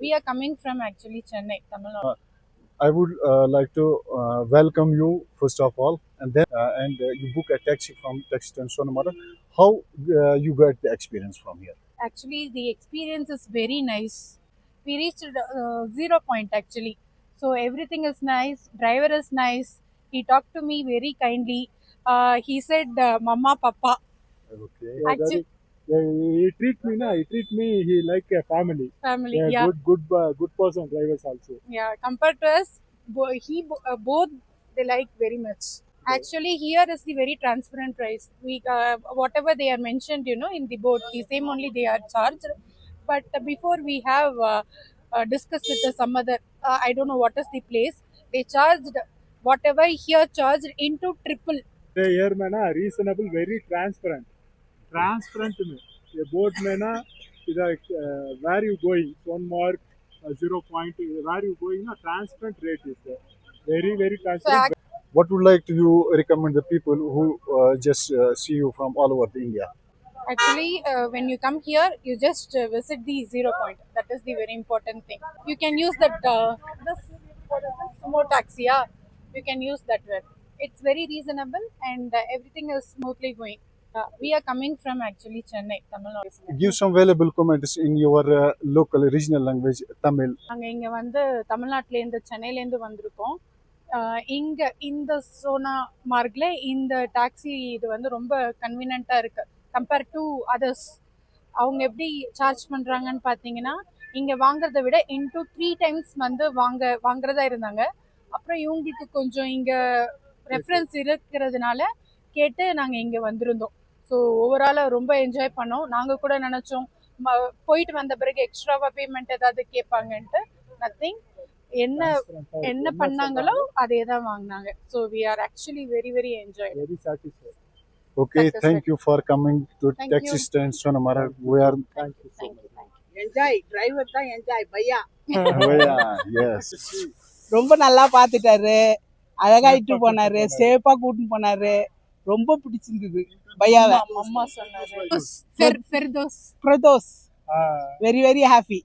We are coming from actually Chennai, Tamil Nadu. I would like to welcome you first of all, and then you book a taxi from Taxi Stand Sonamara. How you got the experience from here? Actually, the experience is very nice. We reached zero point actually, so everything is nice. Driver is nice. He talked to me very kindly. He said, "Mama, Papa." Okay. Yeah, Actually, he treat me na. He treat me. He like a family. family. Yeah, Yeah, good person. Drivers also. yeah. Compared to us, both they like very much. Actually, here is the very transparent price. We whatever they are mentioned, in the board, the same only they are charged. But before we have discussed with some other, I don't know what is the place. They charged whatever here charged into triple. The here में ना reasonable, very transparent. Transparent में. ये board में ना इधर where you going, 1 mark, 0 point, where you going ना transparent rate is there. Very So transparent. What would like to you recommend the people who just see you from all over the India? actually, when you come here, you just visit the zero point. That is the very important thing. You can use that this what is this sumo taxi. Yeah, you can use that one. It's very reasonable and everything is smoothly going. We are coming from actually Chennai, Tamil Nadu. Give some valuable comments in your local regional language, Tamil. நாங்கள் இங்கே வந்து தமிழ்நாட்டிலேருந்து சென்னையிலேருந்து வந்திருக்கோம். இங்கே இந்த சோனா மார்க்கில் இந்த டாக்ஸி இது வந்து ரொம்ப கன்வீனியண்ட்டாக இருக்குது கம்பேர் டு அதர்ஸ். அவங்க எப்படி சார்ஜ் பண்ணுறாங்கன்னு பார்த்தீங்கன்னா, இங்கே வாங்குறத விட இன்டூ 3 டைம்ஸ் வந்து வாங்குறதா இருந்தாங்க. அப்புறம் இவங்களுக்கு கொஞ்சம் இங்கே ரெஃபரன்ஸ் இருக்கிறதுனால கேட்டு நாங்கள் இங்கே வந்திருந்தோம். ஸோ ஓவராலாக ரொம்ப என்ஜாய் பண்ணோம். நாங்கள் கூட நினச்சோம் போயிட்டு வந்த பிறகு எக்ஸ்ட்ராவாக பேமெண்ட் ஏதாவது கேட்பாங்கன்ட்டு. நத்திங். என்ன பண்ணாங்களோ அதே தான் வாங்கினாங்க. So we are actually very very enjoy. Very satisfied. Okay, Satisfied. thank you for coming to Thank Taxi you. Stand Sonamara. We are Thank you so much. Enjoy driver தான் enjoy பையா yes. ரொம்ப நல்லா பார்த்துட்டாரு, அழகா இட்டு போனாரு, சேஃபா கூட்டின்னு போனாரு. ரொம்ப பிடிச்சிருந்தது பையாவை. அம்மா சொன்னாரு Firdous. Firdous very very happy.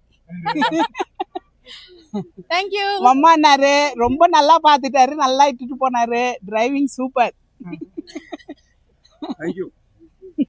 Thank you. மம்மான்னாரு, ரொம்ப நல்லா பார்த்துட்டாரு, நல்லா இட்டுட்டு போனாரு. Driving super. Thank you.